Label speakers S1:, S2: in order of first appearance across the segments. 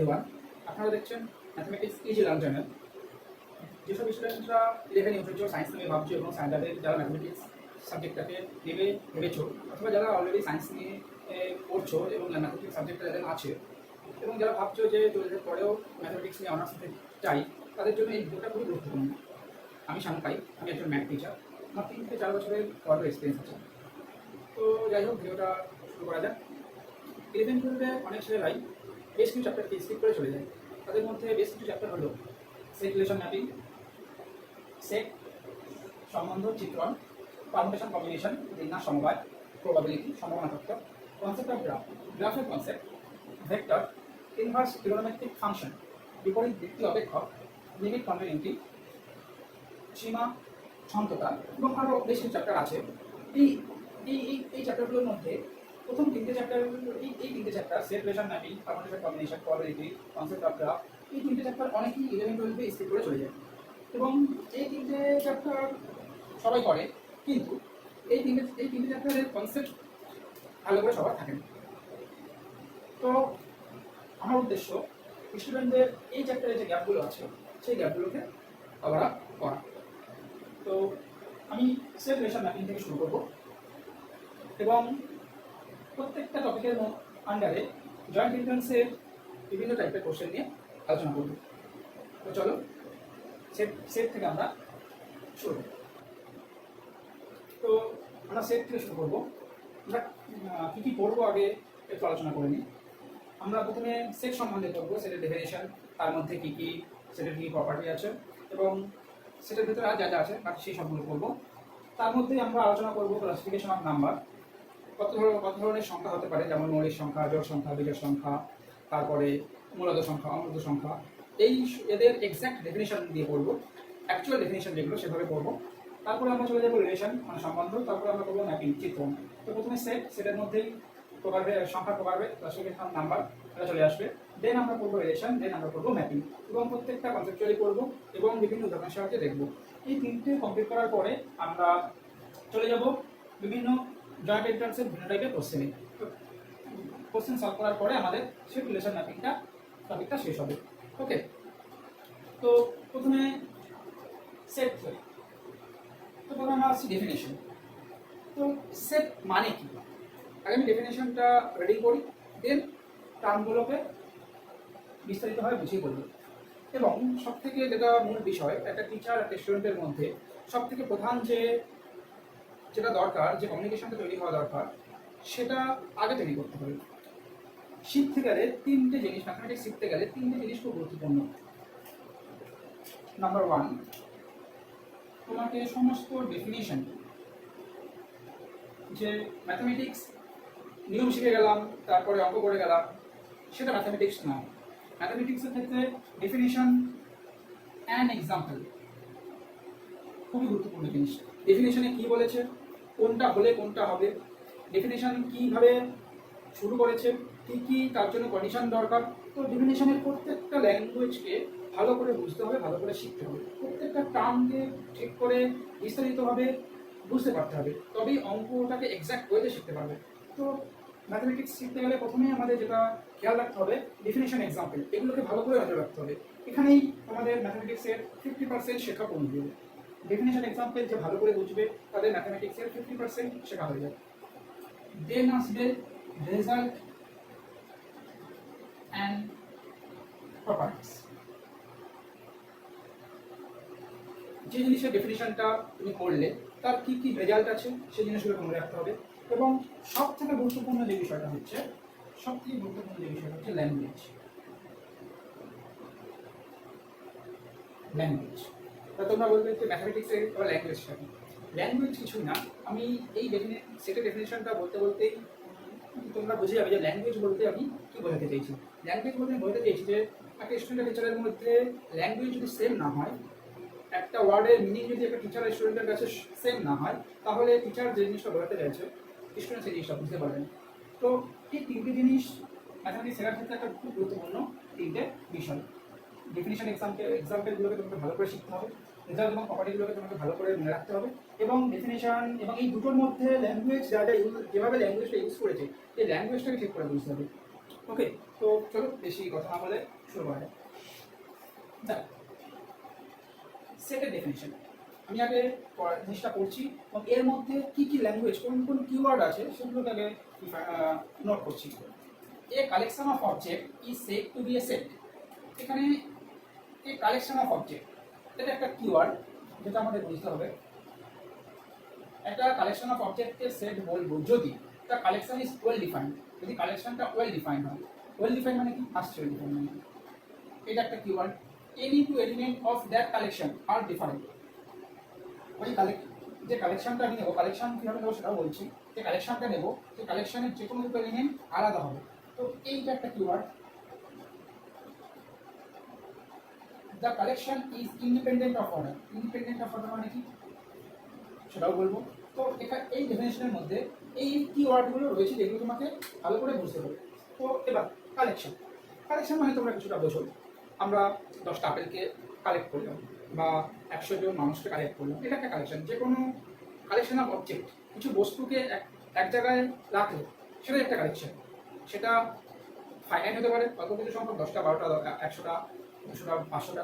S1: Everyone, আপনারা দেখছেন mathematics easy learn channel. যেসব স্টুডেন্টরা 11 উঠেছো সায়েন্স নিয়ে ভাবছো এবং যারা ম্যাথমেটিক্স সাবজেক্টটাকে নেবে ভেবেছো, অথবা যারা অলরেডি সায়েন্স নিয়ে পড়ছো এবং ম্যাথমেটিক্স সাবজেক্টটা যাদের আছে, এবং যারা ভাবছো যে 12 পরেও ম্যাথমেটিক্স নিয়ে অনার্স নিতে চাই, তাদের জন্য এই ভিডিওটা খুবই গুরুত্বপূর্ণ। আমি শানকাই, আমি একজন ম্যাথ টিচার। আমার 3 থেকে 4 বছরের পড়ার এক্সপিরিয়েন্স আছে। তো যাই হোক, ভিডিওটা শুরু করা যাক। 11-12-এ অনেক ছেলেরাই বেশ কিছু চ্যাপ্টারকে স্কিপ করে চলে যায়। তাদের মধ্যে বেশ কিছু চ্যাপ্টার হলো সেট রিলেশন ম্যাপিং, সেট সম্বন্ধ চিত্রণ, পারমুটেশন কম্বিনেশন, বিন্যাস সমবায়, প্রবাবিলিটি সম্ভাবনা তত্ত্ব, কনসেপ্ট অফ গ্রাফ, গ্রাফের concept, vector, inverse trigonometric function, বিপরীত বৃত্তি অপেক্ষক, লিমিট কন্টিনিউটি, সীমা সন্ততা এবং আরও বেশ কিছু চ্যাপ্টার আছে। এই এই এই চ্যাপ্টারগুলোর মধ্যে প্রথম 3টে চ্যাপ্টার, এই 3টে chapter set relation mapping, permutation combination, probability, concept of graph, এই 3টে চ্যাপ্টার অনেকেই 11-12-এ স্কিপ করে চলে যায়। এবং এই 3টে চ্যাপ্টার সবাই করে, কিন্তু এই 3টে চ্যাপ্টারের কনসেপ্ট ভালো করে সবার থাকে না। তো আমার উদ্দেশ্য স্টুডেন্টদের এই চ্যাপ্টারে যে গ্যাপগুলো আছে সেই গ্যাপগুলোকে কভার আপ করা। তো আমি সেট রিলেশন ম্যাপিং থেকে শুরু করব এবং প্রত্যেকটা টপিকের আন্ডারে জয়েন্ট এন্ট্রান্সের বিভিন্ন টাইপের কোশ্চেন নিয়ে আলোচনা করব। তো চলো সেট থেকে আমরা শুরু করি। তো আমরা সেট থেকে শুরু করবো। আমরা কী কী পড়বো আগে একটু আলোচনা করে নিই। আমরা প্রথমে সেট সম্বন্ধে পড়বো, সেটের ডেফিনেশন, তার মধ্যে কী কী সেটের কী প্রপার্টি আছে এবং সেটের ভিতরে আর যা যা আছে বাকি সেই সবগুলো পড়বো। তার মধ্যেই আমরা আলোচনা করবো ক্লাসিফিকেশন অফ নাম্বার, কত ধরনের সংখ্যা হতে পারে, যেমন মৌলিক সংখ্যা, জোড় সংখ্যা, বিজোড় সংখ্যা, তারপরে মূলদ সংখ্যা, অমূলদ সংখ্যা। এদের এক্স্যাক্ট ডেফিনেশন দিয়ে পড়বো, অ্যাকচুয়াল ডেফিনেশন যেগুলো সেভাবে পড়বো। তারপরে আমরা চলে যাবো রিলেশন মানে সম্বন্ধ, তারপরে আমরা করবো ম্যাপিং চিত্রণ। তো প্রথমে সেটের মধ্যেই সংখ্যা প্রকারভেদ, ক্লাসিফিকেশন নাম্বার এটা চলে আসবে। দেন আমরা করবো রিলেশন, দেন আমরা করবো ম্যাপিং এবং প্রত্যেকটা কনসেপচুয়ালি করবো এবং বিভিন্ন উদাহরণের সাহায্যে দেখবো। এই 3টে কমপ্লিট করার পরে আমরা চলে যাব বিভিন্ন জয়েন্ট এন্ট্রান্সের বিভিন্ন টাইপের কোশ্চেনে। তো কোশ্চেন সলভ করার পরে আমাদের সেট রিলেশন ম্যাপিংটা টপিকটা শেষ হবে। ওকে, তো প্রথমে সেট থিওরি। তো প্রথমে আমরা আসছি ডেফিনেশন। তো সেট মানে কি, আগে আমি ডেফিনেশনটা রেডি করি, দেন টার্মগুলোকে বিস্তারিতভাবে বুঝিয়ে বলব। এবং সবথেকে যেটা মূল বিষয়, একটা টিচার একটা স্টুডেন্টের মধ্যে সবথেকে প্রধান যেটা দরকার, যে কমিউনিকেশনটা তৈরি হওয়া দরকার, সেটা আগে তৈরি করতে হবে। শিখতে গেলে 3টে জিনিস, ম্যাথমেটিক্স শিখতে গেলে 3টে জিনিস খুব গুরুত্বপূর্ণ। নাম্বার 1, তোমাকে সমস্ত ডেফিনিশন, যে ম্যাথমেটিক্স নিয়ম শিখে গেলাম তারপরে অঙ্ক করে গেলাম, সেটা ম্যাথমেটিক্স নয়। ম্যাথমেটিক্সের ক্ষেত্রে ডেফিনিশন অ্যান্ড এক্সাম্পল খুবই গুরুত্বপূর্ণ জিনিস। ডেফিনেশনে কী বলেছে, কোনটা হলে কোনটা হবে, ডেফিনেশন কীভাবে শুরু করেছে, কী কী তার জন্য কন্ডিশন দরকার। তো ডেফিনেশনের প্রত্যেকটা ল্যাঙ্গুয়েজকে ভালো করে বুঝতে হবে, ভালো করে শিখতে হবে, প্রত্যেকটা টার্মকে ঠিক করে বিস্তারিতভাবে বুঝতে পারতে হবে, তবেই অঙ্কটাকে এক্স্যাক্ট ওয়েতে শিখতে পারবে। তো ম্যাথমেটিক্স শিখতে গেলে প্রথমেই আমাদের যেটা খেয়াল রাখতে হবে, ডেফিনেশন এক্সাম্পল, এগুলোকে ভালো করে নজর রাখতে হবে। এখানেই আমাদের ম্যাথমেটিক্সের 50% শেখা পূর্ণ হয়ে যাবে। ডেফিনেশন এক্সাম্পল যে ভালো করে বুঝবে, তাদের ম্যাথমেটিক্সের 50% শেখা হয়ে যাবে। দেন আসবে রেজাল্ট অ্যান্ড প্রপার্টিস। যে জিনিসের ডেফিনেশনটা তুমি করলে তার কী কী রেজাল্ট আছে সেই জিনিসগুলো মনে রাখতে হবে। এবং সবথেকে গুরুত্বপূর্ণ যে বিষয়টা হচ্ছে ল্যাঙ্গুয়েজ। তা তোমরা বলবে যে ম্যাথমেটিক্সের ল্যাঙ্গুয়েজটা কি? ল্যাঙ্গুয়েজ কিছুই না। আমি এই সেটের ডেফিনেশনটা বলতেই তোমরা বুঝে যাবে যে ল্যাঙ্গুয়েজ বলতে আমি কী বোঝাতে চাইছি। ল্যাঙ্গুয়েজ বলতে বলতে চাইছি যে একটা স্টুডেন্ট টিচারের মধ্যে ল্যাঙ্গুয়েজ যদি সেম না হয়, একটা ওয়ার্ডের মিনিং যদি একটা টিচার স্টুডেন্টের কাছে সেম না হয়, তাহলে টিচার যে জিনিসটা বোঝাতে চাইছে স্টুডেন্ট সেই জিনিসটা বুঝতে পারবেন। তো এই 3টে জিনিস ম্যাথমেটিক্স শেখার ক্ষেত্রে একটা খুব গুরুত্বপূর্ণ 3টে বিষয়। ডেফিনেশন এক্সাম্পলগুলোকে তোমাকে ভালো করে শিখতে হবে, রেজাল্ট এবং প্রপার্টিগুলোকে তোমাকে ভালো করে মনে রাখতে হবে, এবং ডেফিনেশন এবং এই দুটোর মধ্যে ল্যাঙ্গুয়েজ যেভাবে ল্যাঙ্গুয়েজটা ইউজ করেছে, এই ল্যাঙ্গুয়েজটাকে ঠিক করে বুঝতে হবে। ওকে, তো চলো বেশি কথা না বলে শুরু করা যায়। দেখ, সেটের ডেফিনেশন আমি আগে জিনিসটা পড়ছি এবং এর মধ্যে কি কি ল্যাঙ্গুয়েজ, কোন কোন কিওয়ার্ড আছে সেগুলোকে আগে নোট করছি। A collection of object is said to be a set. এখানে এ কালেকশন অফ অবজেক্ট এটা একটা কিওয়ার্ড যেটা আমাদের বুঝতে হবে। একটা কালেকশন অফ অবজেক্টের সেট বলবো যদি the collection is well defined, যদি কালেকশনটা ওয়েল ডিফাইন্ড হয়। ওয়েল ডিফাইন্ড মানে কি? আসছে ওয়েল ডিফাইন্ড মানে এটা একটা keyword. Any two element of that collection are different. ওই যে কালেকশনটা আমি নেবো, কালেকশন কীভাবে নেবো সেটাও বলছি। যে কালেকশনটা নেবো, সেই কালেকশনের যে কোনো দুটো এলিমেন্ট আলাদা হবে। তো এইটা একটা keyword. The collection is independent of order. Independent of order মানে কি সেটাও বলবো। তো এখানে এই ডেফিনেশনের মধ্যে এই কিওয়ার্ডগুলো রয়েছে যেগুলো তোমাকে ভালো করে বুঝতে হবে। তো এবার কালেকশন, কালেকশন মানে তোমরা কিছুটা বোঝো। আমরা 10টা আপেলকে কালেক্ট করলাম বা 100 জন মানুষকে কালেক্ট করলাম, এটা একটা কালেকশন। যে কোনো কালেকশন অফ অবজেক্ট, কিছু বস্তুকে এক জায়গায় রাখলে সেটাই একটা কালেকশন। সেটা ফাইনাইট হতে পারে, অল্প কিছু সংখ্যক, 10টা 12টা 100টা 200টা 500টা,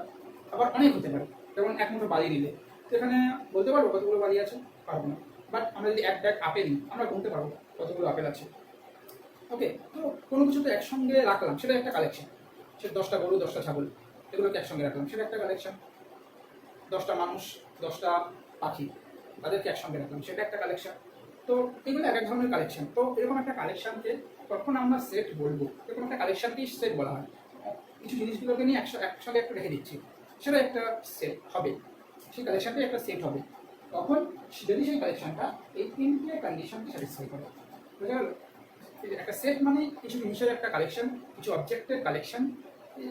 S1: আবার অনেক হতে পারে। যেমন এক মুঠো বালি নিলে তো এখানে বলতে পারবো কতগুলো বালি আছে? পারবো না। বাট আমরা যদি এক ব্যাগ আপেল নিই আমরা গুনতে পারবো কতগুলো আপেল আছে। ওকে, তো কোনো কিছু তো একসঙ্গে রাখলাম সেটা একটা কালেকশন। সে 10টা গরু 10টা ছাগল এগুলোকে একসঙ্গে রাখলাম সেটা একটা কালেকশন। 10টা মানুষ 10টা পাখি তাদেরকে একসঙ্গে রাখলাম সেটা একটা কালেকশন। তো এগুলো এক এক ধরনের কালেকশন। তো এরকম একটা কালেকশনকে কখন আমরা সেট বলবো? এরকম একটা কালেকশনকেই সেট বলা হয়। কিছু জিনিসগুলোকে নিয়ে একসঙ্গে একটা রেখে দিচ্ছি, সেটা একটা সেট হবে। সেই কালেকশনটাই একটা সেট হবে তখন যদি সেই কালেকশনটা এই 3টে কন্ডিশনকে স্যাটিসফাই করে। বুঝা গেল? একটা সেট মানে কিছু জিনিসের একটা কালেকশন, কিছু অবজেক্টের কালেকশন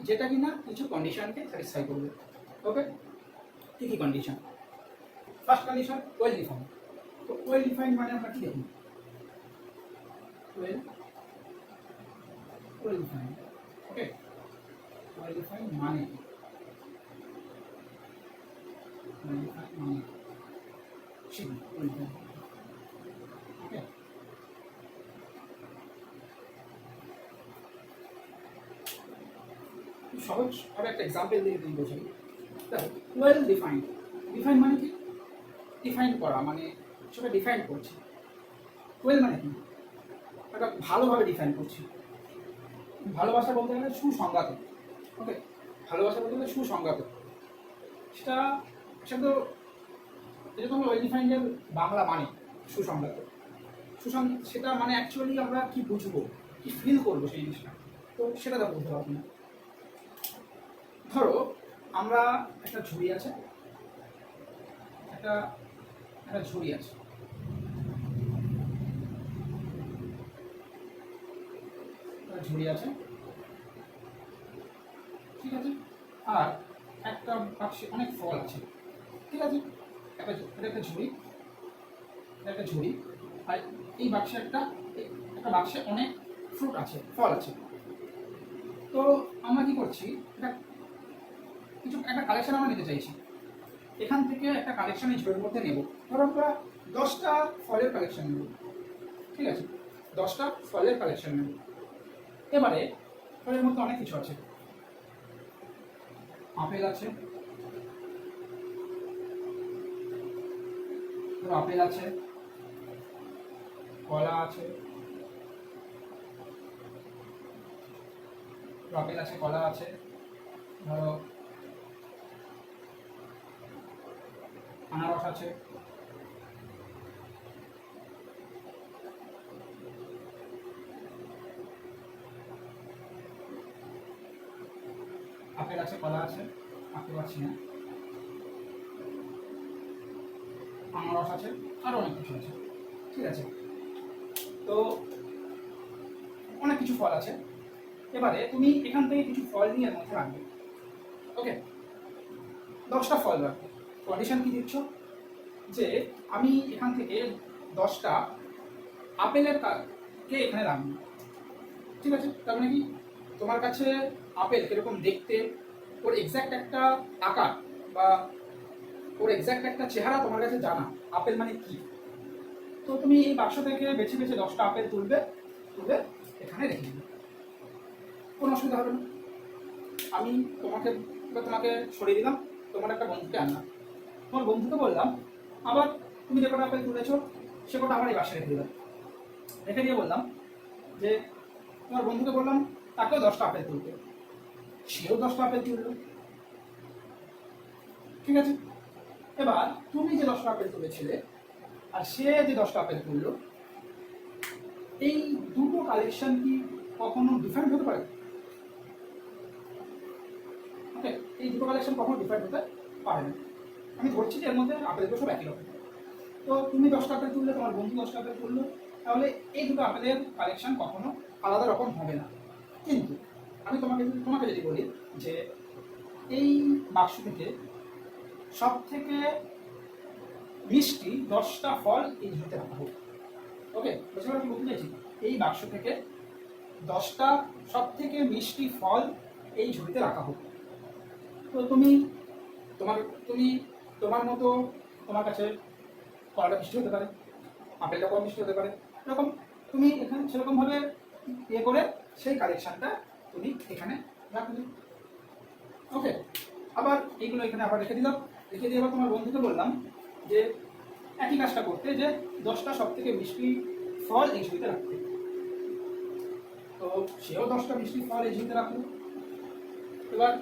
S1: যেটা কিনা কিছু কন্ডিশনকে স্যাটিসফাই করবে। ওকে, কী কী condition? First condition well defined. তো ওয়েল ডিফাইন্ড মানে আমরা কি দেখি? Well defined. Okay, well defined মানে ওকে, সহজ ভাবে একটা এক্সাম্পল দিয়ে তুমি বোঝাই। ওয়েল ডিফাইন্ড, ডিফাইন মানে কি? ডিফাইন করা মানে সেটা ডিফাইন করছি। ওয়েল মানে কি? একটা ভালোভাবে ডিফাইন করছি। ভালোবাসা বলতে গেলে সুসংজ্ঞাত। ওকে, ভালোবাসা বলতে গেলে সুসংজ্ঞাত। সেটা তো যেটা তোমার ওয়েল ডিফাইন্ডের বাংলা মানে সুসংজ্ঞাত। সেটা মানে অ্যাকচুয়ালি আমরা কি বুঝবো, কি ফিল করবো সেই জিনিসটা, তো সেটা তো বুঝতে পারবো না। ধরো আমরা একটা ঝুড়ি আছে, একটা ঝুড়ি আছে, ঝুড়ি আছে, ঠিক আছে, আর একটা বাক্সে অনেক ফল আছে, ঠিক আছে। একটা ঝুড়ি, একটা ঝুড়ি, আর এই বাক্সে একটা বাক্সে অনেক ফ্রুট আছে, ফল আছে। তো আমরা কি করছি, একটা কালেকশন আমরা নিতে চাইছি। এখান থেকে একটা কালেকশন এই ঝুড়ির মধ্যে নেব। ধরো আমরা 10টা ফলের কালেকশন নেব, ঠিক আছে, 10টা ফলের কালেকশন নেব। এবারে ফলের মধ্যে অনেক কিছু আছে, আপেল আছে, আপেল আছে, কলা আছে, আপেল আছে, কলা আছে, ধরো আনারস আছে, আপেল আছে, কলা আছে, আঁকতে পারছি না, আনারস আছে, আরো অনেক কিছু আছে, ঠিক আছে। তো অনেক কিছু ফল আছে। এবারে তুমি এখান থেকে কিছু ফল নিয়ে এর মধ্যে রাখবে। ওকে, 10টা ফল রাখবে। কন্ডিশন কি দিচ্ছ? যে আমি এখান থেকে 10টা আপেলের কে এখানে রাখবো, ঠিক আছে। তার মানে কি তোমার কাছে আপেল কিরকম দেখতে, ওর এক্স্যাক্ট একটা আকার বা ওর এক্স্যাক্ট একটা চেহারা তোমার কাছে জানা, আপেল মানে কি। তো তুমি এই বাক্স থেকে বেছে বেছে 10টা আপেল তুলবে, এখানে রেখে দেবে। কোনো অসুবিধা হবে না। আমি তোমাকে সরিয়ে দিলাম, তোমার একটা বন্ধুকে আনলাম, তোমার বন্ধুকে বললাম আবার তুমি যে কটা আপেল তুলেছো সে কটা আমার এই বাসায় রেখে দিলাম, রেখে দিয়ে বললাম যে তোমার বন্ধুকে বললাম তাকেও 10টা আপেল তুলতে, সেও 10টা আপেল তুললো, ঠিক আছে। এবার তুমি যে 10টা আপেল তুলেছিলে আর সে যে 10টা আপেল তুললো, এই দুটো কালেকশন কি কখনো ডিফারেন্ট হতে পারে? ওকে, এই দুটো কালেকশন কখনো ডিফারেন্ট হতে পারে না। আমি ধরছি যে এর মধ্যে আপেলগুলো সব একই রকম। তো তুমি 10টা আপেল তুললে, তোমার বন্ধু 10টা আপেল তুললো, তাহলে এই দুটো আপেলের কালেকশন কখনো আলাদা রকম হবে না। কিন্তু আমি তোমাকে যদি বলি যে এই বাক্স থেকে সব থেকে মিষ্টি 10টা ফল এই ঝুড়িতে রাখা হোক, ওকে, বুঝতে পারছি বলতে চাইছি, এই বাক্স থেকে 10টা সব থেকে মিষ্টি ফল এই ঝুড়িতে রাখা হোক। তো তুমি তোমার মতো তোমার কাছে কলাটা মিষ্টি হতে পারে, আপেলটা কম মিষ্টি হতে পারে, এরকম তুমি এখানে সেরকমভাবে ইয়ে করে সেই কালেকশনটা তুমি এখানে রাখলে, ওকে। আবার এইগুলো এখানে আবার রেখে দিলাম, রেখে দিয়ে আবার তোমার বন্ধুকে বললাম যে একই কাজটা করতে, যে 10টা সব থেকে মিষ্টি ফল এই ঝুড়িতে রাখতে। তো সেও 10টা মিষ্টি ফল এই ঝুড়িতে রাখলো। এবার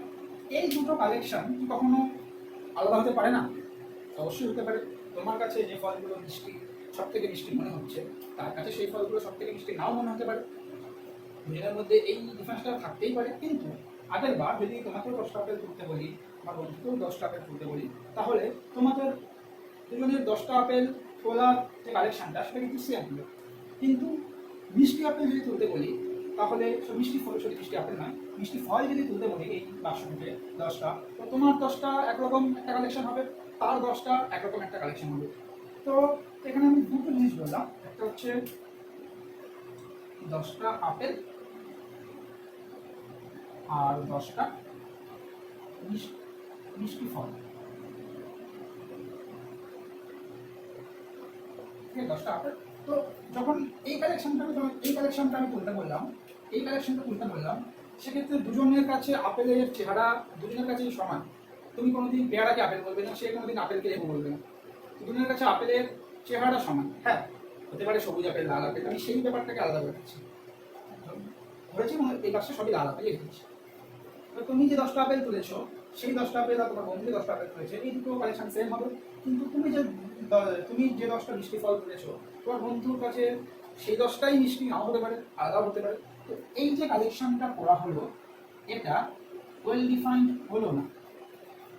S1: এই দুটো কালেকশন কি কখনো আলাদা হতে পারে না? অবশ্যই হতে পারে। তোমার কাছে যে ফলগুলো মিষ্টি সব থেকে মিষ্টি মনে হচ্ছে, তার কাছে সেই ফলগুলো সব থেকে মিষ্টি নাও মনে হতে পারে। দুজনের মধ্যে এই ডিফারেন্সটা থাকতেই পারে। কিন্তু আগের বার যদি তোমাকেও 10টা আপেল তুলতে বলি, আমার বন্ধুকেও 10টা আপেল তুলতে বলি, তাহলে তোমাদের দুজনের 10টা আপেল তোলার যে কালেকশনটা সেটা কিন্তু সেম হলো। কিন্তু মিষ্টি আপেল যদি তুলতে বলি, তাহলে মিষ্টি ফল, মিষ্টি আপেল নয়, মিষ্টি ফল যদি তুলতে বলি এই বাক্স থেকে 10টা, তো তোমার 10টা একরকম একটা কালেকশন হবে, তার 10টা একরকম একটা কালেকশন হবে। তো এখানে আমি দুটো জিনিস বললাম, একটা হচ্ছে 10টা আপেল আর 10টা মিষ্টি ফল, ঠিক আছে, 10টা আপেল। তো যখন এই কালেকশনটা আমি তুলতে বললাম, সেক্ষেত্রে দুজনের কাছে আপেলের চেহারা দুজনের কাছেই সমান। তুমি কোনোদিন পেয়ারাকে আপেল বলবে না, সে কোনোদিন আপেলকে লেবু বলবে না। দুজনের কাছে আপেলের চেহারাটা সমান। হ্যাঁ, হতে পারে সবুজ আপেল, লাল আপেল, আমি সেই ব্যাপারটাকে আলাদা করে দিচ্ছি, ধরেছি, এবং এই কাজটা সবই লাল আপেল রেখেছি। তো তুমি যে 10টা আপেল তুলেছো, সেই 10টা আপেল আর তোমার বন্ধু যে 10টা আপেল তুলেছে, এই দুটো কালেকশন সেম হবে। কিন্তু তুমি যে 10টা মিষ্টি ফল তুলেছো, তোমার বন্ধুর কাছে সেই 10টাই মিষ্টি নাও হতে পারে, আলাদাও হতে পারে। তো এই যে কালেকশনটা করা হলো, এটা ওয়েল ডিফাইন্ড হলো না,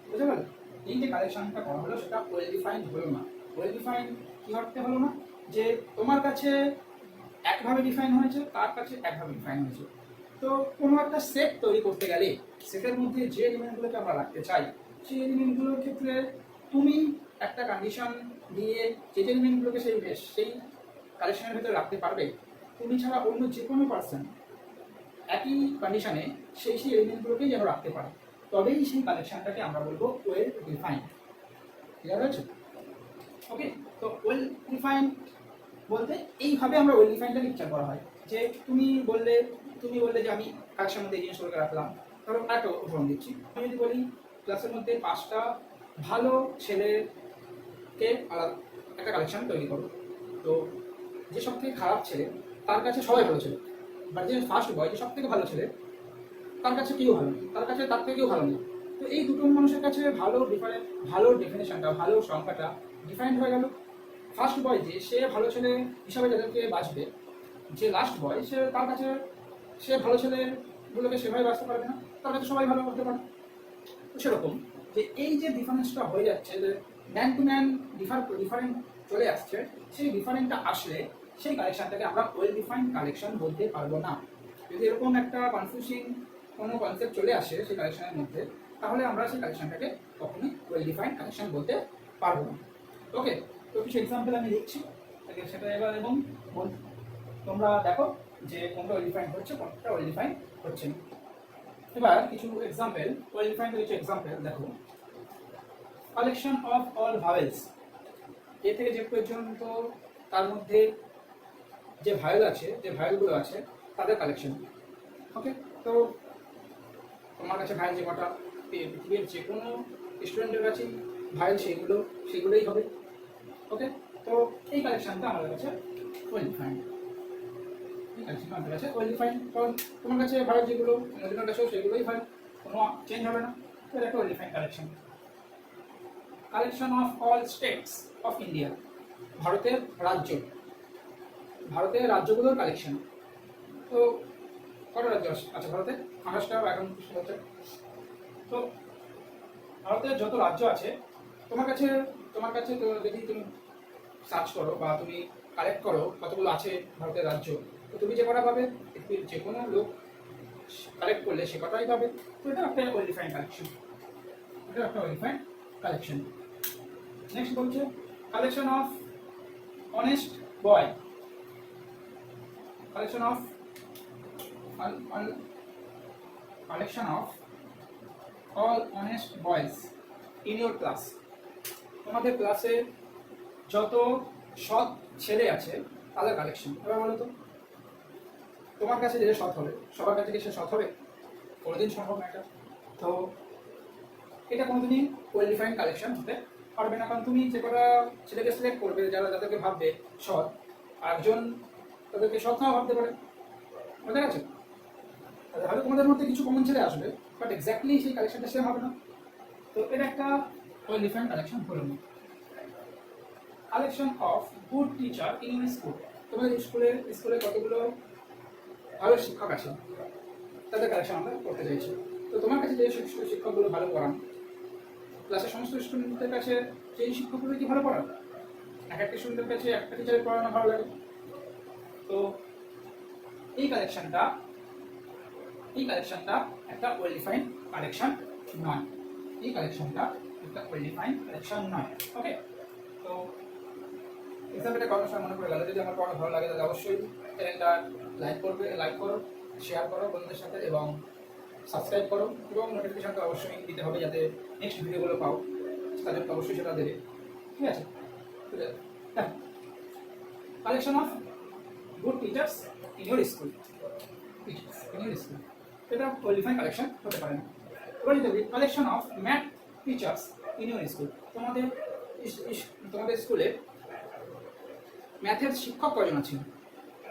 S1: বুঝতে পারলে? এই যে কালেকশনটা করা হলো সেটা ওয়েল ডিফাইন্ড হলো না। ওয়েল ডিফাইন্ড কি অর্থে হলো না? যে তোমার কাছে একভাবে ডিফাইন হয়েছে, তার কাছে একভাবে ডিফাইন হয়েছে। তো কোনো একটা সেট তৈরি করতে গেলে সেটের মধ্যে যে এলিমেন্টগুলোকে আমরা রাখতে চাই, সেই এলিমেন্টগুলোর ক্ষেত্রে তুমি একটা কন্ডিশন দিয়ে যে এলিমেন্টগুলোকে সেই কালেকশনের ভেতরে রাখতে পারবে, তুমি ছাড়া অন্য যে কোনো পার্সন একই কন্ডিশনে সেই এলিমেন্টগুলোকেই যেন রাখতে পারে, তবেই সেই কালেকশনটাকে আমরা বলবো ওয়েল ডিফাইন্ড। ক্লিয়ার হয়েছে? ওকে, তো ওয়েল ডিফাইন্ড বলতে এইভাবে আমরা ওয়েল ডিফাইন্ডটা লেকচার করা হয়। যে তুমি বললে যে আমি কালেকশনের মধ্যে এই জিনিসগুলোকে রাখলাম। ধরো একটা উদাহরণ দিচ্ছি, আমি যদি বলি ক্লাসের মধ্যে 5টা ভালো ছেলেকে একটা কালেকশন তৈরি করো, তো যে সব থেকে খারাপ ছেলে তার কাছে সবাই ভালো ছেলে, বাট যে ফার্স্ট বয় যে সব থেকে ভালো ছেলে তার কাছে কেউ ভালো নেই, তার কাছে তার থেকে কেউ ভালো নেই। তো এই দুটো মানুষের কাছে ভালো ডেফিনেশনটা, ভালো সংখ্যাটা ডিফাইন্ড হয়ে গেল। ফার্স্ট বয় যে সে ভালো ছেলে হিসাবে যাদেরকে বাঁচবে, যে লাস্ট বয় তার কাছে সে ভালো ছেলেগুলোকে সেভাবে বাঁচতে পারবে না, তার কাছে সবাই ভালো করতে পারে। তো সেরকম যে এই যে ডিফারেন্সটা হয়ে যাচ্ছে, যে ম্যান টু ম্যান ডিফারেন্ট চলে আসছে, সেই ডিফারেন্টটা আসলে সেই কালেকশনটাকে আমরা ওয়েল ডিফাইন্ড কালেকশন বলতে পারবো না। যদি এরকম একটা কনফিউজিং কোনো কনসেপ্ট চলে আসে সেই কালেকশনের মধ্যে, তাহলে আমরা সেই কালেকশনটাকে কখনোই ওয়েল ডিফাইন্ড কালেকশন বলতে পারবো না। ওকে, তো কিছু এক্সাম্পল আমি লিখছি সেটা এবার, এবং তোমরা দেখো যে কোনটা ওয়েল ডিফাইন্ড হচ্ছে, কোনটা ওয়েল ডিফাইন্ড হচ্ছে না। এবার কিছু এক্সাম্পল, ওয়েল ডিফাইন্ড কিছু এক্সাম্পল দেখো। কালেকশন অফ অল ভাওয়েলস, এ থেকে যে পর্যন্ত তার মধ্যে যে ভাওয়েল আছে, যে ভাওয়েলগুলো আছে তাদের কালেকশন। ওকে, তো তোমার কাছে ভাইরাল যে কটা পৃথিবীর যে কোনো স্টুডেন্টের কাছেই ভাইরাল সেগুলোই হবে। ওকে, তো এই কালেকশনটা আমাদের কাছে ওয়েল ডিফাইন্ড। এই কালেকশনটা আমাদের কাছে ওয়েল ডিফাইন্ড, কারণ তোমার কাছে ভাইরাল যেগুলো অরিজিনাল কাছেও সেগুলোই ভাইরাল, কোনো চেঞ্জ হবে না। তো এটা একটা well defined collection. Collection of all states of India, ভারতের রাজ্যগুলোর কালেকশন। তো কটা রাজ্য আছে ভারতে? 28টা বা 51টা। তো ভারতের যত রাজ্য আছে তোমার কাছে তো যদি তুমি সার্চ করো বা তুমি কালেক্ট করো কতগুলো আছে ভারতের রাজ্য, তো তুমি যে কটা পাবে পৃথিবীর যে কোনো লোক কালেক্ট করলে সে কটাই পাবে। তো এটা একটা ওয়েল ডিফাইন্ড কালেকশন। নেক্সট বলছে collection of honest boy, collection of all honest boys in your class. তোমাদের ক্লাসে যত সৎ ছেলে আছে তাদের কালেকশন। এবার বলো তো, তোমার কাছে যে সৎ হবে সবার কাছে কি সে সৎ হবে? কোনোদিন সম্ভব না এটা। তো এটা কোনোদিনই ওয়েল ডিফাইন্ড কালেকশন হতে পারবে না, কারণ তুমি যে কটা ছেলেকে সিলেক্ট করবে যাদেরকে ভাববে সৎ, একজন তাদেরকে সৎ নাও ভাবতে পারে, বুঝতে গেছে? তাহলে তোমাদের মধ্যে কিছু কমন ছেলে আসবে, বাট এক্স্যাক্টলি সেই কালেকশনটা সেম হবে না। তো এটা একটা ওয়েল ডিফাইন্ড কালেকশন হলো না। Collection of good teacher in your school, তোমাদের স্কুলে কতগুলো ভালো শিক্ষক আছে তাদের কালেকশন আমরা করতে চাইছি। তো তোমার কাছে যে শিক্ষকগুলো ভালো পড়ান, ক্লাসের সমস্ত স্টুডেন্টদের কাছে সেই শিক্ষকগুলো কি ভালো পড়ান? এক একটা স্টুডেন্টের কাছে একটা টিচারের পড়ানো ভালো লাগে। তো এই কালেকশনটা একটা ওয়েল ডিফাইন্ড কালেকশন নয়। ওকে, তো এক্সাম্পলটা করার সময় মনে করে গেল, যদি আমার পড়া ভালো লাগে তাহলে অবশ্যই চ্যানেলটা লাইক করো, শেয়ার করো বন্ধুদের সাথে এবং সাবস্ক্রাইব করো, এবং নোটিফিকেশনটা অবশ্যই দিতে হবে যাতে নেক্সট ভিডিওগুলো পাও, তাদেরকে অবশ্যই সেটা দেবে। ঠিক আছে? Collection of good teachers in your school, এটা কোয়ালিফাইং কালেকশন হতে পারে না। এবার যদি collection of math teachers in your school, তোমাদের স্কুলে ম্যাথের শিক্ষক কজন আছে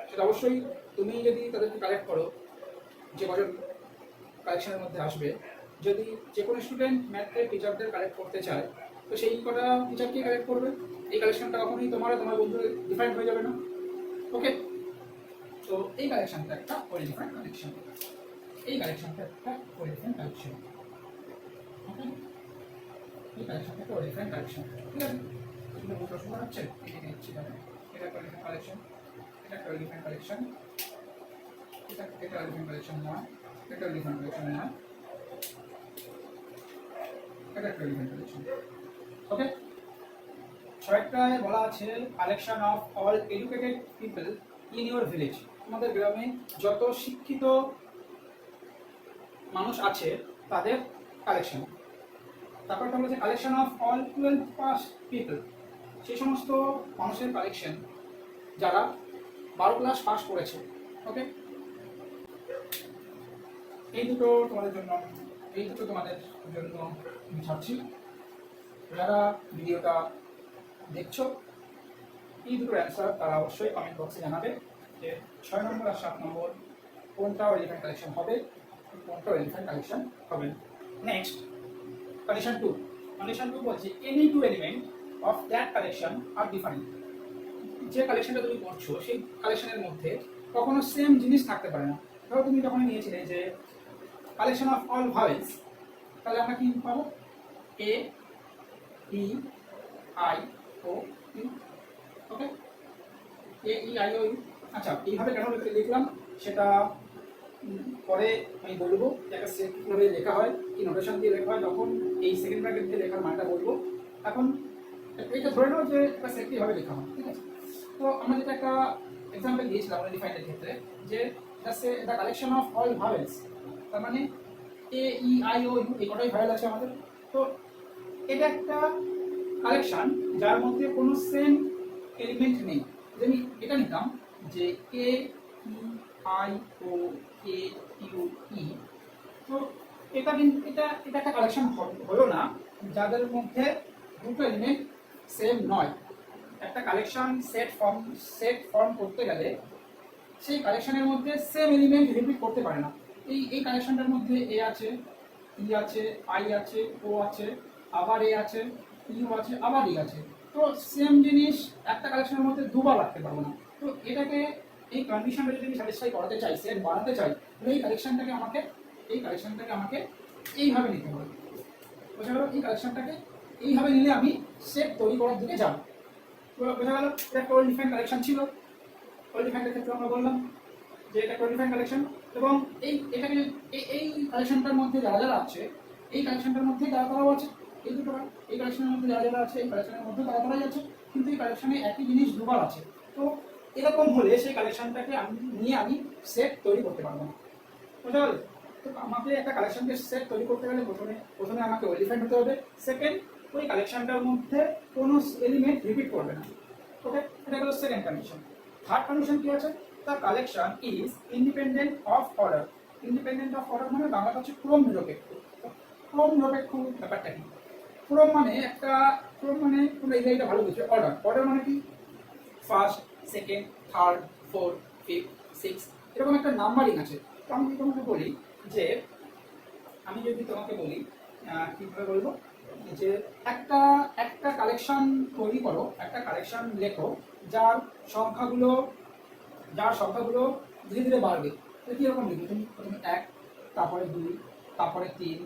S1: সেটা অবশ্যই তুমি যদি তাদেরকে কালেক্ট করো, যে কজন কালেকশনের মধ্যে আসবে, যদি যে কোনো স্টুডেন্ট ম্যাথের টিচারদের কালেক্ট করতে চায় তো সেই কটা টিচারকে কালেক্ট করবে। এই কালেকশনটা কখনোই তোমার বন্ধু ডিফাইন্ড হয়ে যাবে না। ওকে, তো এই কালেকশনটা একটা ওয়েল ডিফাইন্ড কালেকশন। ওকে, এই কালেকশনটা একটা ওয়েল ডিফাইন্ড কালেকশন। ঠিক আছে, এটা একটা ওয়েল ডিফাইন্ড কালেকশন নয়, এটা একটা ওয়েল ডিফাইন্ড কালেকশন নয়। ওকে, 6টায় বলা আছে collection of all educated people in your village, তোমাদের গ্রামে যত শিক্ষিত মানুষ আছে তাদের কালেকশন। তারপরটা বলেছে collection of all 12th pass people, সেই সমস্ত মানুষের কালেকশন যারা 12 ক্লাস পাস করেছে। ওকে, এই দুটো তোমাদের জন্য আমি ছাড়ছি। যারা ভিডিওটা দেখছো এই দুটোর অ্যান্সার তারা অবশ্যই কমেন্ট বক্সে জানাবে যে 6 নম্বর আর 7 নম্বর কোনটা এলিফ্যান্ট কালেকশন হবে, কোনটা এলিফ্যান্ট কালেকশন হবে। নেক্সট কন্ডিশন 2 বলছে any two element of that collection are different, যে কালেকশনটা তুমি করছো সেই কালেকশনের মধ্যে কখনো সেম জিনিস থাকতে পারে না। ধরো তুমি যখন নিয়েছিলে যে কালেকশন অফ অল ভাওয়েলস, তাহলে আমরা কি পাবো? A E I O U. Okay, A E I O U. আচ্ছা, এইভাবে কেন লিখলাম সেটা পরে আমি বলবো, একটা সেট কীভাবে লেখা হয়, কি নোটেশন দিয়ে লেখা হয়, তখন এই সেকেন্ড ব্র্যাকেট দিয়ে লেখার মানটা বলবো। এখন এটা ধরে নাও যে একটা সেট কীভাবে লেখা হয়, ঠিক আছে? তো আমরা যেটা একটা এক্সাম্পল দিয়েছিলাম ডিফাইন্ডের ক্ষেত্রে, যে the collection of all vowels, তার মানে এ ই আই ও ইউ এই কটাই ভাওয়েল আছে আমাদের। তো এটা একটা কালেকশন যার মধ্যে কোনো সেম এলিমেন্ট নেই। যদি এটা নিতাম যে এ E I O A U E. তো এটা কিন্তু এটা এটা একটা কালেকশন হলো না যাদের মধ্যে দুটো এলিমেন্ট সেম নয়। একটা কালেকশন সেট ফর্ম করতে গেলে সেই কালেকশনের মধ্যে সেম এলিমেন্ট রিপিট করতে পারে না। এই কালেকশনটার মধ্যে এ আছে, ই আছে, আই আছে, ও আছে, আবার এ আছে, ইউ আছে, আবার ই আছে। তো সেম জিনিস একটা কালেকশনের মধ্যে দুবার রাখতে পারবো না। তো এটাকে এই কন্ডিশনটা যদি আমি স্যাটিসফাই করাতে চাই, সেট বানাতে চাই, তাহলে এই কালেকশনটাকে আমাকে এইভাবে নিতে হবে। বোঝা গেল? এই কালেকশনটাকে এইভাবে নিলে আমি সেট তৈরি করার দিকে যাব। বোঝা গেল? এটা একটা ওয়েল ডিফাইন্ড কালেকশন ছিল। ওয়েল ডিফাইন্ডের ক্ষেত্রে আমরা বললাম যে এটা ওয়েল ডিফাইন্ড কালেকশন, এবং এটাকে এই কালেকশনটার মধ্যে যারা যারা আছে, এই কালেকশনটার মধ্যে তারাও আছে, এই দুটো এই কালেকশনের মধ্যে যারা যারা আছে এই কালেকশনের মধ্যে তারাই আছে, কিন্তু এই কালেকশনে একই জিনিস দুবার আছে। তো এরকম হলে সেই কালেকশনটাকে আমি সেট তৈরি করতে পারবো না। বুঝতে পারলে? তো আমাকে একটা কালেকশনকে সেট তৈরি করতে গেলে প্রথমে আমাকে ওয়েল ডিফাইন্ড হতে হবে। সেকেন্ড, ওই কালেকশনটার মধ্যে কোনো এলিমেন্ট রিপিট করবে না। ওকে, এটা হলো সেকেন্ড কন্ডিশন। থার্ড কন্ডিশন কি আছে? The collection is independent of order. Independent of order মানে বাংলাটা হচ্ছে ক্রম নিরপেক্ষ। ক্রম নিরপেক্ষ ব্যাপারটা কি? ক্রম মানে তোমরা এইটা ভালো বুঝবে। অর্ডার মানে কি? First, second, third, fourth, fifth, six, এরকম একটা নাম্বারিং আছে। তো আমি যদি তোমাকে বলি কিভাবে বলবো যে একটা কালেকশন তৈরি করো, একটা কালেকশন লেখো যার সংখ্যাগুলো ধীরে ধীরে বাড়বে। তো কীরকম লিখবে? তুমি প্রথমে 1, তারপরে 2, তারপরে 3,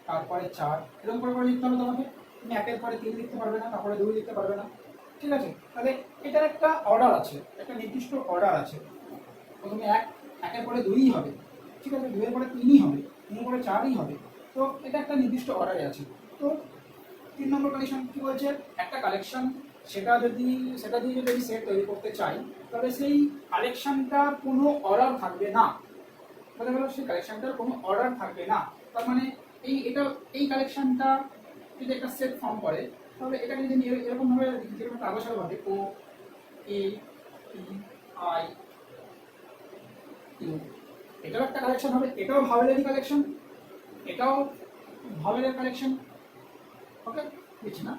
S1: তারপরে 4, এরকম করে লিখতে হবে তোমাকে। তুমি 1-এর পরে 3 লিখতে পারবে না, তারপরে 2 লিখতে পারবে না। ঠিক আছে? তাহলে এটার একটা অর্ডার আছে, একটা নির্দিষ্ট অর্ডার আছে। প্রথমে 1-এর পরে 2ই হবে, ঠিক আছে, 2-এর পরে 3ই হবে, 3-এর পরে 4ই হবে। তো এটা একটা নির্দিষ্ট অর্ডারে আছে। তো 3 নম্বর কন্ডিশন কি বলছে? একটা কালেকশন সেটা দিয়ে যদি আমি সেট তৈরি করতে চাই, তাহলে সেই কালেকশনটার কোনো অর্ডার থাকবে না। বোঝা গেল? সেই কালেকশনটার কোনো অর্ডার থাকবে না। তার মানে এই কালেকশনটা যদি একটা সেট ফর্ম করে, তাহলে এটাকে যদি এরকমভাবে যেরকম কাগজের ভাবে ও এ ই আই ইউ, এটাও একটা কালেকশন হবে। এটাও ভাওয়েলেরই কালেকশন, এটাও ভাওয়েলের কালেকশন। ওকে, বুঝছি না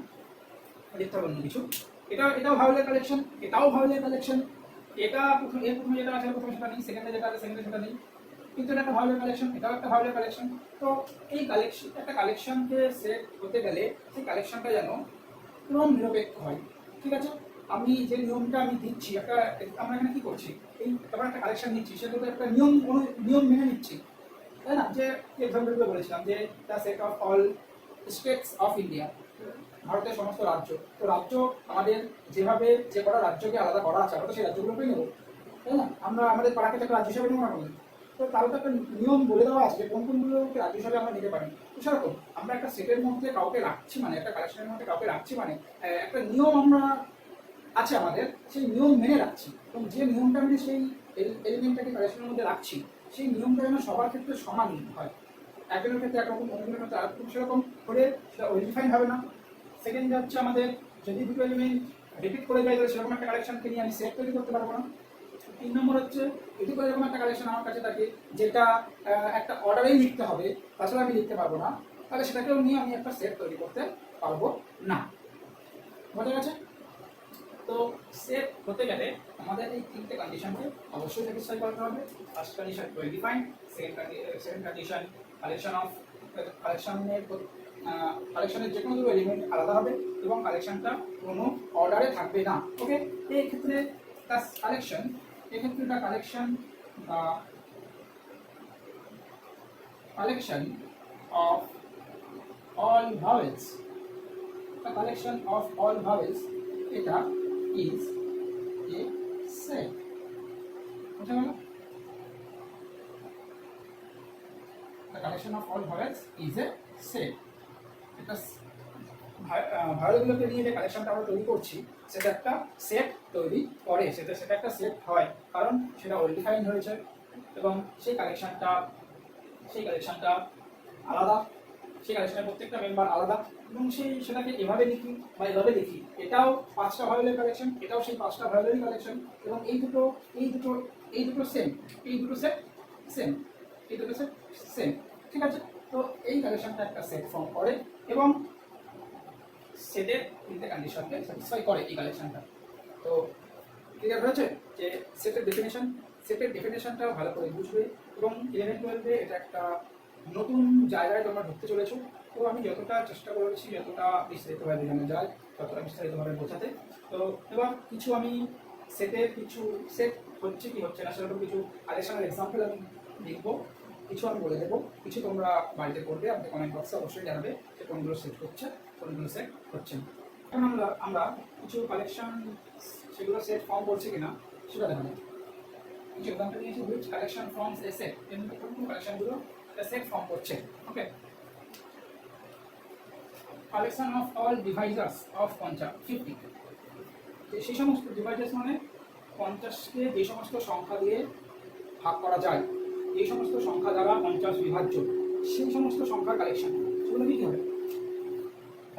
S1: লিখতে হবে অন্য কিছু। এটাও ভাওয়েলের কালেকশন, এটাও ভাওয়েলের কালেকশন। প্রথমে যেটা আছে প্রথমে সেটা নেই, সেকেন্ডে যেটা আছে সেকেন্ডে সেটা নেই, কিন্তু এটা একটা ভাওয়েলের কালেকশন, এটাও একটা ভাওয়েলের কালেকশন। তো এই কালেকশন, একটা কালেকশনকে সেট হতে গেলে সেই কালেকশনটা যেন ক্রম নিরপেক্ষ হয়। ঠিক আছে? আমি যে নিয়মটা আমি দিচ্ছি, আমরা এখানে কি করছি? তারপর একটা কালেকশন নিচ্ছি, সেটা একটা নিয়ম মেনে নিচ্ছি, তাই না? যে এক্সাম্পলগুলো বলেছিলাম যে the set of all states of India, ভারতের সমস্ত রাজ্য। তো রাজ্য আমাদের যে কটা রাজ্যকে আলাদা করা আছে, আমরা তো সেই রাজ্যগুলোকেই নেবো, তাই না? আমরা আমাদের পাড়াকে একটা রাজ্য হিসাবে নেবো না কোনো। তো তারও তো একটা নিয়ম বলে দেওয়া আছে কোনগুলোকে রাজ্য হিসাবে আমরা নিতে পারি। তো সেরকম আমরা একটা সেটের মধ্যে কাউকে রাখছি মানে, একটা কালেকশনের মধ্যে কাউকে রাখছি মানে একটা নিয়ম আমরা আছে আমাদের, সেই নিয়ম মেনে রাখছি, এবং যে নিয়মটা মেনে সেই এলিমেন্টটাকে কালেকশনের মধ্যে রাখছি, সেই নিয়মটা যেন সবার ক্ষেত্রে সমান হয়। একজনের ক্ষেত্রে একরকম, অন্যজনের ক্ষেত্রে আরেকরকম, সেরকম হলে সেটা ওয়েল ডিফাইন্ড হবে না। সেকেন্ড হচ্ছে আমাদের যদি দুটো এলিমেন্ট রিপিট করে যায়, তাহলে সেরকম একটা কালেকশনকে নিয়ে আমি সেট তৈরি করতে পারবো না। 3 নম্বর হচ্ছে যদি এরকম একটা কালেকশন আমার কাছে থাকে যেটা একটা অর্ডারেই লিখতে হবে, তাছাড়া আমি লিখতে পারবো না, তাহলে সেটাকেও নিয়ে আমি একটা সেট তৈরি করতে পারবো না। বোঝা গেছে? তো সেট হতে গেলে আমাদের এই 3টে কন্ডিশনকে অবশ্যই স্যাটিসফাই করতে হবে। First condition well defined, second condition কালেকশনের যে কোনো দুটো এলিমেন্ট আলাদা হবে এবং কালেকশনটা কোনো অর্ডারে থাকবে না। ওকে, এই ক্ষেত্রে collection of all vowels, the collection of all vowels, এটা is a set. বুঝা গেল? The collection of all vowels is a set. এটা ভাওয়েলগুলোকে নিয়ে যে কালেকশনটা আমরা তৈরি করছি, সেটা একটা সেট তৈরি করে, সেটা একটা সেট হয়, কারণ সেটা ওয়েল ডিফাইন্ড হয়েছে এবং সেই কালেকশনটা আলাদা, সেই কালেকশনের প্রত্যেকটা মেম্বার আলাদা, এবং সেটাকে এভাবে লিখি বা এভাবে লিখি, এটাও 5টা ভায়োলের কালেকশন, এটাও সেই 5টা ভায়োলেরই কালেকশন, এবং এই দুটো সেম, এই দুটো সেট সেম, এই দুটো সেট সেম, ঠিক আছে। তো এই কালেকশনটা একটা সেট ফর্ম করে এবং সেটের তিনটে কন্ডিশনকে স্যাটিসফাই করে এই কালেকশনটা। তো ক্লিয়ার হয়েছে যে সেটের ডেফিনেশনটা ভালো করে বুঝবে, এবং 11-12 এটা একটা নতুন জায়গায় তোমরা ঢুকতে চলেছো। তো আমি যতটা চেষ্টা করেছি, যতটা বিস্তারিতভাবে বোঝানো যায় ততটা বিস্তারিতভাবে বোঝাতে। তো এবার কিছু আমি সেটের কিছু সেট হচ্ছে কি হচ্ছে না সেরকম কিছু কালেকশনের এক্সাম্পল আমি লিখবো, কিছু আমি বলে দেবো, কিছু তোমরা বাড়িতে করবে, আমাকে কমেন্ট বক্সে অবশ্যই জানাবে যে কোনগুলো সেট হচ্ছে, কোনগুলো সেট হচ্ছে না। এখন আমরা কিছু কালেকশন সেগুলো সেট ফর্ম করছে কিনা সেটা দেখা যায়। কিছু এক্সাম্পল নিয়েছি, which collection forms A set, এর মধ্যে কোন কোন কালেকশনগুলো সেট ফর্ম করছে। ওকে, কালেকশন অফ অল ডিভাইজার্স অফ 50, সেই সমস্ত ডিভাইজার্স মানে 50কে যে সমস্ত সংখ্যা দিয়ে ভাগ করা যায়, এই সমস্ত সংখ্যা দ্বারা 50 বিভাজ্য, সেই সমস্ত সংখ্যার কালেকশন, সেগুলো কি হবে?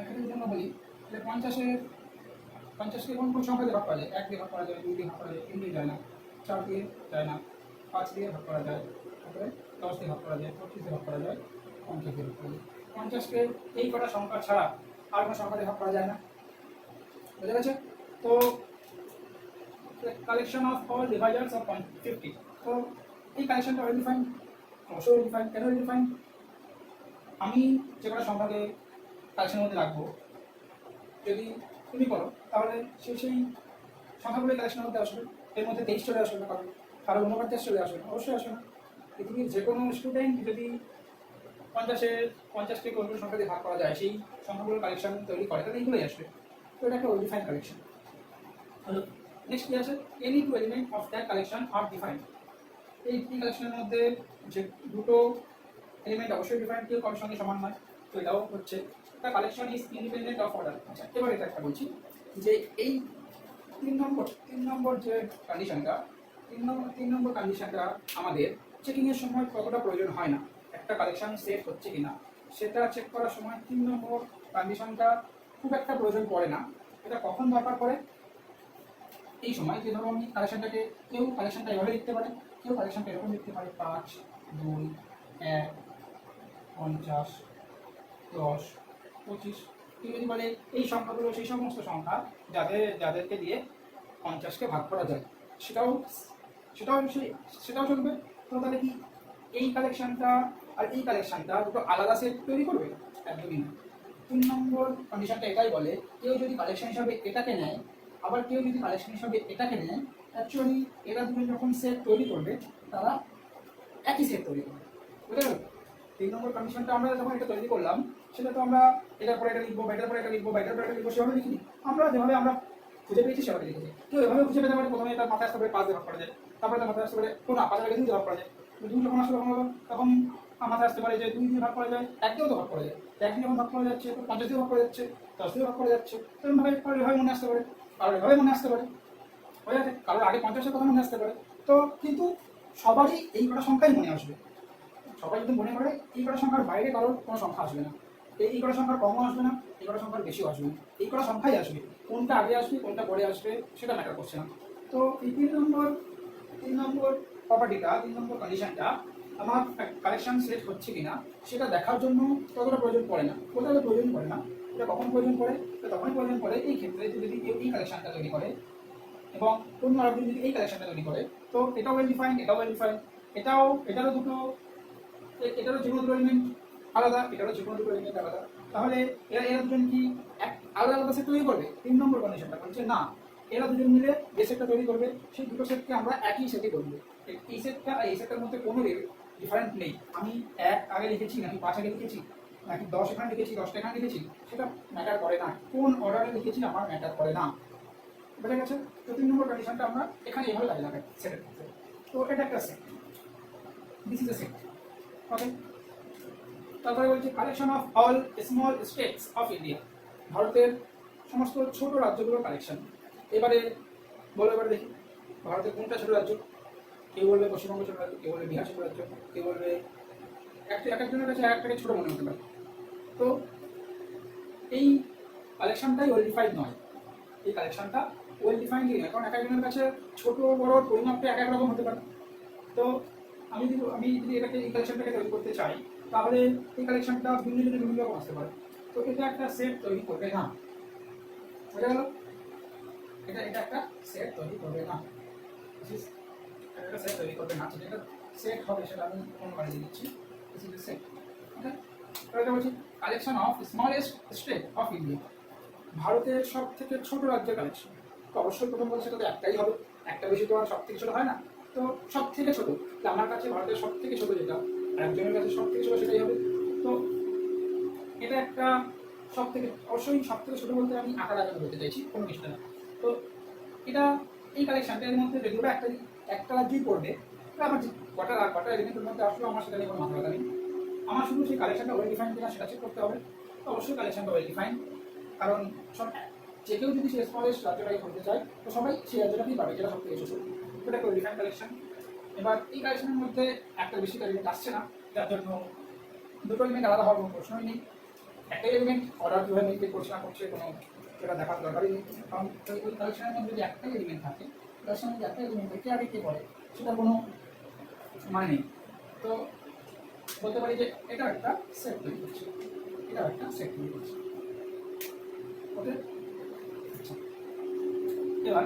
S1: এখানের জন্য বলি যে 50কে কোন কোন সংখ্যা দিয়ে ভাগ করা যায়? 1 দিয়ে ভাগ করা যায়, 2 দিয়ে ভাগ করা যায়, 3 দিয়ে যায় না, 4 দিয়ে যায় না, 5 দিয়ে ভাগ করা যায়, তারপরে 10 দিয়ে ভাগ করা যায়, 25 দিয়ে ভাগ করা যায়, 50 দিয়ে ভাগ করা যায়। 50কে এই কটা সংখ্যা ছাড়া আর কোনো সংখ্যা দিয়ে ভাগ করা যায় না, বুঝা গেছে? তো কালেকশন অফ অল ডিভাইজার্স অফ 50, তো এই কালেকশনটা ওয়েল ডিফাইন, অবশ্যই ওয়েল ডিফাইন। কেন ওয়েল ডিফাইন? আমি যে কটা সংখ্যাকে কালেকশনের মধ্যে রাখবো, যদি তুমি করো তাহলে সেই সংখ্যাগুলো কালেকশনের মধ্যে আসবে। এর মধ্যে 23 চলে আসবে না, কারো 49 চলে আসবে না, অবশ্যই আসবে না। পৃথিবীর যে কোনো স্টুডেন্ট যদি 50কে কোন কোন সংখ্যা দিয়ে ভাগ করা যায় সেই সংখ্যাগুলোর কালেকশন তৈরি করে, তাহলে এইগুলোই আসবে। তো এটা একটা ওয়েল ডিফাইন কালেকশন। নেক্সট কি আছে? Any two element of that collection are defined. এই কালেকশনের মধ্যে যে দুটো এলিমেন্ট অবশ্যই ডিফাইন্ড, কেউ কারোর সঙ্গে সমান নয়, তো এটাও হচ্ছে the collection is independent of order. আচ্ছা, এবার এটা একটা বলছি যে এই 3 নম্বর যে কন্ডিশনটা, 3 নম্বর কন্ডিশনটা আমাদের চেকিংয়ের সময় কতটা প্রয়োজন হয় না, একটা কালেকশন সেট হচ্ছে কিনা সেটা চেক করার সময় 3 নম্বর কন্ডিশনটা খুব একটা প্রয়োজন পড়ে না। এটা কখন দরকার পড়ে? এই সময় যে ধরো আমি কালেকশনটাকে, কেউ কালেকশনটা এভাবে লিখতে পারে, কেউ কালেকশনটা এরকম লিখতে পারে 5, 2, 1, 50, 10, 25। কেউ যদি বলে এই সংখ্যাগুলো সেই সমস্ত সংখ্যা যাদেরকে দিয়ে 50কে ভাগ করা যায়, সেটাও চলবে। তো তাহলে কি এই কালেকশনটা আর এই কালেকশনটা দুটো আলাদা সেট তৈরি করবে? একদমই না। 3 নম্বর কন্ডিশনটা এটাই বলে, কেউ যদি কালেকশন হিসাবে এটাকে নেয়, আবার কেউ যদি কালেকশন হিসাবে এটাকে নেয়, অ্যাকচুয়ালি এরা দুজন যখন সেট তৈরি করবে তারা একই সেট তৈরি করবে, বুঝতে গেল? 3 নম্বর কন্ডিশনটা আমরা যখন এটা তৈরি করলাম, সেটা তো আমরা এটার পরে এটা লিখবো, এটার পরে এটা লিখবো, এটার পরে এটা লিখবো, সেভাবে লিখিনি। আমরা যেভাবে আমরা খুঁজে পেয়েছি সেভাবে লিখেছি। কেউ এভাবে খুঁজে পেতে পারে, প্রথমে তার মাথায় আসতে পারে 5 দিয়ে ভাগ করা যায়, তারপরে তার মাথায় আসতে পারে কোনো 5 দিয়ে 2 দিয়ে ভাগ করা যায়, 2 যখন আসলে তখন মাথায় আসতে পারে যে 2 দিয়ে ভাগ করা যায়, 1 দিয়েও তো ভাগ করা যায়, 1 দিয়ে যখন ভাগ করা যাচ্ছে, 50 দিয়ে ভাগ করা যাচ্ছে, 10 দিয়ে ভাগ করা যাচ্ছে, তখন ভাবে এভাবে মনে আসতে পারে, কারোর এভাবে মনে আসতে পারে, হয়ে যাচ্ছে কারোর আগে 50-এর কথা মনে আসতে পারে। তো কিন্তু সবারই এই কটা সংখ্যাই মনে আসবে, সবাই যদি মনে করে এই কটা সংখ্যার বাইরে কারোর কোনো সংখ্যা আসবে না, এই কটা সংখ্যার কমও আসবে না, এই কটা সংখ্যার বেশিও আসবে না, এই কটা সংখ্যাই আসবে। কোনটা আগে আসবে কোনটা পরে আসবে সেটা ম্যাটার করছে না। তো এই 3 নম্বর প্রপার্টিটা, 3 নম্বর কন্ডিশনটা আমার কালেকশন সেট হচ্ছে কিনা সেটা দেখার জন্য ততটা প্রয়োজন পড়ে না, কোথাও প্রয়োজন পড়ে না। এটা কখন প্রয়োজন পড়ে? তখনই প্রয়োজন পড়ে এই ক্ষেত্রে যদি কেউ এই কালেকশনটা তৈরি করে এবং অন্য আরেকজন যদি এই কালেকশনটা তৈরি করে, তো এটাও ওয়েল ডিফাইন্ড, এটারও যে কোনো দুটো এলিমেন্ট আলাদা, এটারও যে কোনো দুটো এলিমেন্ট আলাদা। তাহলে এরা দুজন কি আলাদা আলাদা সেট তৈরি করবে? 3 নম্বর কন্ডিশনটা বলছে না, এরা দুজন মিলে যে সেটটা তৈরি করবে সেই দুটো সেটকে আমরা একই সেটে করবো। এই সেটটা আর এই সেটটার মধ্যে কোনো ডিফারেন্ট নেই। আমি 1 আগে লিখেছি নাকি 5 আগে লিখেছি নাকি 10 এখানে লিখেছি 10টা এখানে লিখেছি, সেটা ম্যাটার করে না। কোন অর্ডারে লিখেছি আমার ম্যাটার করে না, বুঝা গেছে? তো 3 নম্বর কন্ডিশনটা আমরা এখানে এভাবে কাজে লাগাই সেটের ক্ষেত্রে। তো এটা একটা set, this is a set. Okay, তারপরে বলছি collection of all small states of India, ভারতের সমস্ত ছোট রাজ্যগুলোর কালেকশন। এবারে দেখি ভারতের কোনটা ছোট রাজ্য। কেউ বলবে পশ্চিমবঙ্গ ছোট রাজ্য, কেউ বলবে বিহার ছোট রাজ্য, কেউ বলবে একজনের কাছে একটা ছোট মনে হতে পারে। তো এই কালেকশনটাই ওয়েল ডিফাইন্ড নয়, এই কালেকশনটা ওয়েল ডিফাইন্ডই নয়, কারণ এক একজনের কাছে ছোট বড় পরিমাপটা এক এক রকম হতে পারে। তো আমি যদি এটাকে এই কালেকশনটাকে তৈরি করতে চাই, তাহলে এই কালেকশনটা বিভিন্ন রকম আসতে পারে। তো এটা একটা সেট তৈরি করবে না, বোঝা গেল? এটা একটা সেট তৈরি করবে না, একটা সেট তৈরি করবে না। যেটা সেট হবে সেটা আমি অন্যভাবে দিয়ে দিচ্ছি। This is set. ওকে, এটা বলছি collection of smallest state of India, ভারতের সব থেকে ছোট রাজ্যের কালেকশন। তো অবশ্যই প্রথম বলছে সেটা তো একটাই হবে, একটা বেশি তো আর সব থেকে ছোট হয় না। তো সব থেকে ছোট, আমার কাছে ভারতের সব থেকে ছোট যেটা, একজনের কাছে সব থেকে ছোট সেটাই হবে। তো এটা একটা সব থেকে, অবশ্যই সব থেকে ছোট বলতে আমি আকার আকার বলতে চাইছি, কোনো কিছু না। তো এটা এই কালেকশনটা এর মধ্যে যেগুলো একটা রাজ্যই পড়বে, আমার কটা এলিমেন্টের মধ্যে আসলে আমার সেটা নিয়ে কোনো মাথা ব্যথা নেই। আমার শুধু সেই কালেকশনটা ওয়েল ডিফাইন কিনা সেটা চেক করতে হবে। তো অবশ্যই কালেকশনটা ওয়েল ডিফাইন, কারণ সব যে কেউ যদি সেই স্মলেস্ট রাজ্যটাকে করতে চায় তো সবাই সেই রাজ্যটাকেই পাবে যেটা সব থেকে ছোট। এটা একটা ওয়েল ডিফাইন কালেকশন। এবার এই কালেকশনের মধ্যে একটা বেশি এলিমেন্ট আসছে না, যার জন্য দুটো এলিমেন্ট আলাদা হওয়ার কোনো প্রশ্নই নেই। একটা এলিমেন্ট অর্ডার কীভাবে মেনটেন করছে না করছে কোনো সেটা দেখার দরকারই নেই, কারণ ওই কালেকশনের মধ্যে যদি একটাই এলিমেন্ট থাকে, কালেকশনের মধ্যে একটা এলিমেন্ট কে আগে কে পড়ে সেটা কোনো মানে নেই। তো বলতে পারি যে এটা একটা সেট তৈরি করছে, এটা একটা সেট তৈরি করছে। ওকে, আচ্ছা এবার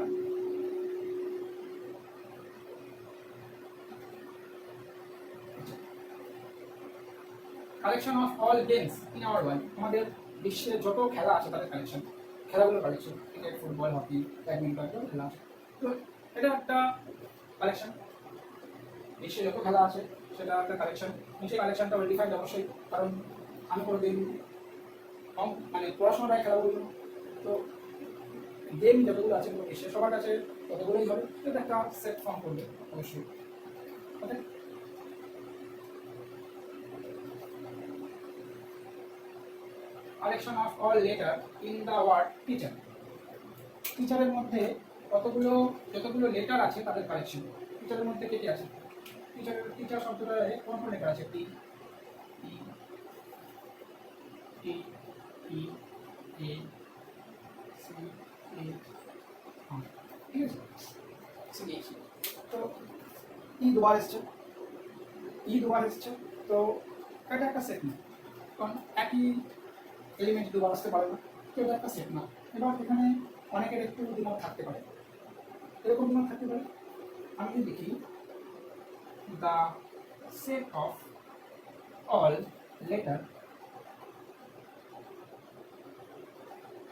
S1: collection of all games in our world, আমাদের বিশ্বে যত খেলা আছে তাদের কালেকশন, খেলাগুলো collection, cricket, football, hockey, badminton, যত খেলা আছে। তো এটা একটা কালেকশন, বিশ্বে যত খেলা আছে সেটা একটা কালেকশন। সেই কালেকশনটা ওয়েল ডিফাইন্ড অবশ্যই, কারণ আমি কোনোদিন কম মানে পড়াশোনাটাই খেলাগুলো, তো গেম যতগুলো আছে পুরো বিশ্বে সবার কাছে ততগুলোই হবে, এটা একটা সেট ফর্ম করবে অবশ্যই। Okay, collection of all letter in the word teacher, টিচারের মধ্যে যতগুলো লেটার আছে তাদের কালেকশন। টিচারের মধ্যে কে কে আছে? টিচার শব্দটায় কোন কোন লেটার আছে? টি টি টি ই এ সি এইচ, ঠিক আছে, সি এইচ। তো দুবার এসছে, তো এটা একটা সেট না, কারণ একই এলিমেন্ট দুবার আসতে পারে না, তো এটা একটা সেট না। এবার এখানে অনেকের একটু দিমাগ থাকতে পারে, এরকম দিমাগ থাকতে পারে। আমি যদি দেখি the set of all letter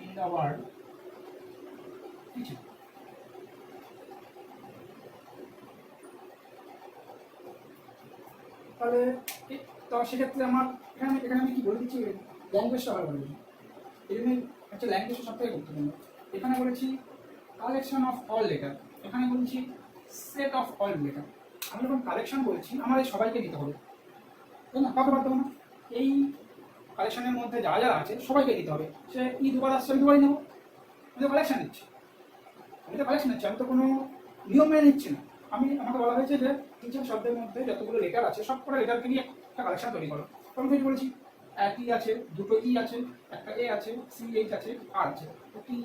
S1: in the word teacher, তাহলে তো সেক্ষেত্রে আমার এখানে আমি কি বলে দিচ্ছি, ল্যাঙ্গুয়েজটা ভালো বলে দিচ্ছি। এই জন্য হচ্ছে ল্যাঙ্গুয়েজটা সব থেকে গুরুত্বপূর্ণ। এখানে বলেছি কালেকশন অফ অল লেটার, এখানে বলছি সেট অফ অল লেটার। আমি যখন কালেকশন বলছি আমার এই সবাইকে দিতে হবে, তাই না? কাউকে বাদ দেবো না। এই কালেকশনের মধ্যে যারা যারা আছে সবাইকে দিতে হবে। সে দুবার আসছে আমি দুবারই নেবো, আমি তো কালেকশন নিচ্ছি, আমি তো কোনো নিয়ম মেনে নিচ্ছি না। আমাকে বলা হয়েছে যে টিচার শব্দের মধ্যে যতগুলো লেটার আছে সব কটা লেটারকে নিয়ে একটা কালেকশন তৈরি করো। তখন আমি বলেছি টি আছে, দুটো ই আছে, একটা এ আছে, সি এইচ আছে, আর আছে। তো টি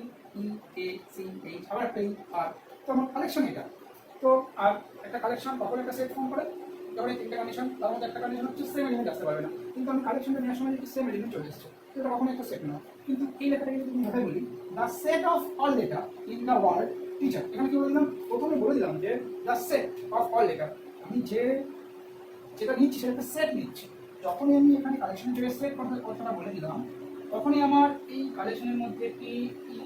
S1: ই এ সি এইচ, আবার একটা ই আর, তো আমার কালেকশন এটা। তো আর একটা কালেকশন কখন একটা সেট ফর্ম করে, যখন এই তিনটা কন্ডিশন, তার মধ্যে একটা কন্ডিশন হচ্ছে সেম এলিমেন্ট আসতে পারবে না, কিন্তু আমি কালেকশনটা নেওয়ার সময় যদি সেম এলিমেন্ট চলে এসছে সেটা কখনো একটা সেট না। কিন্তু এই লেখাটাকে যদি আমি ভাবে বলি the set of all letter in the word teacher, এখানে কি বললাম? প্রথমে বলে দিলাম যে the set of all letter, আমি যেটা নিচ্ছি সেটা একটা সেট নিচ্ছি। যখনই আমি এখানে কালেকশনের যে সেট কথাটা বলে দিলাম, তখনই আমার এই কালেকশনের মধ্যে টি ই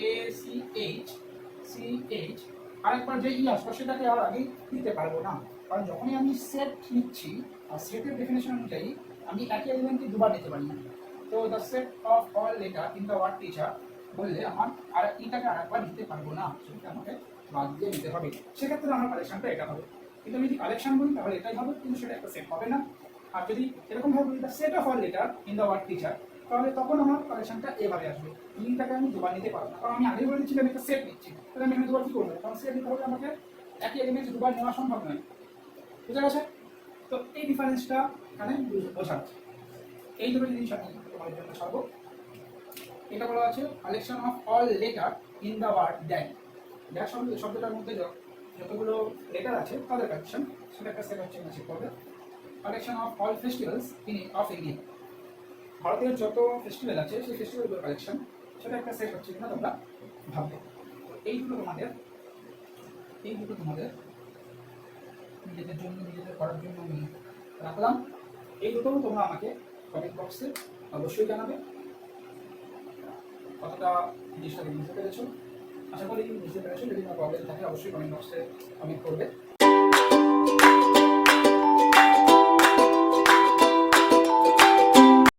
S1: এ সি এইচ আরেকবার যে ই আসবে সেটাকে আর আগে দিতে পারবো না, কারণ যখনই আমি সেট নিচ্ছি আর সেটের ডেফিনেশন অনুযায়ী আমি একই এলিমেন্টকে দুবার নিতে পারি না। তো the set of all letter in the word teacher বললে আমার আর ইটাকে আরেকবার নিতে পারবো না, সেটা আমাকে বাদ দিয়ে নিতে হবে। সেক্ষেত্রে আমার কালেকশনটা এটা হবে। কিন্তু আমি যদি কালেকশন বলি তাহলে এটাই হবে, কিন্তু সেটা একটা সেট হবে না। আর যদি এরকমভাবে বলি the set of all letter in the word teacher, তাহলে তখন আমার কালেকশনটা এভাবে আসবে। ইটাকে আমি দুবার নিতে পারবো না, কারণ আমি আগেই বলে দিচ্ছি আমি একটা সেট নিচ্ছি, তাহলে আমি এখানে দুবার কী করবো? কারণ সেট নিতে হলে আমাকে একই এলিমেন্ট দুবার নেওয়া সম্ভব নয়। বুঝা গেছে? তো এই ডিফারেন্সটা এখানে বোঝা, এই দুটো জিনিস আমি তোমাদের জন্য ছাড়বো। এটা বলা আছে collection of all letter in the word that. That শব্দটার মধ্যে যতগুলো লেটার আছে তাদের কালেকশন, সেটা একটা সেট হচ্ছে চেক করবে। Collection of all festivals in of India, ভারতের যত ফেস্টিভ্যাল আছে সেই ফেস্টিভ্যালগুলোর কালেকশন, সেটা একটা সেট হচ্ছে কিনা তোমরা ভাববে। এই দুটো তোমাদের নিজেদের জন্য, নিজেদের করার জন্য আমি রাখলাম। এই দুটোও তোমরা আমাকে কমেন্ট বক্সে অবশ্যই জানাবে কতটা জিনিসটাকে বুঝতে পেরেছো। আশা করি বুঝতে পেরেছো। যদি কোনো প্রবলেম থাকে অবশ্যই কমেন্ট বক্সে কমেন্ট করবে।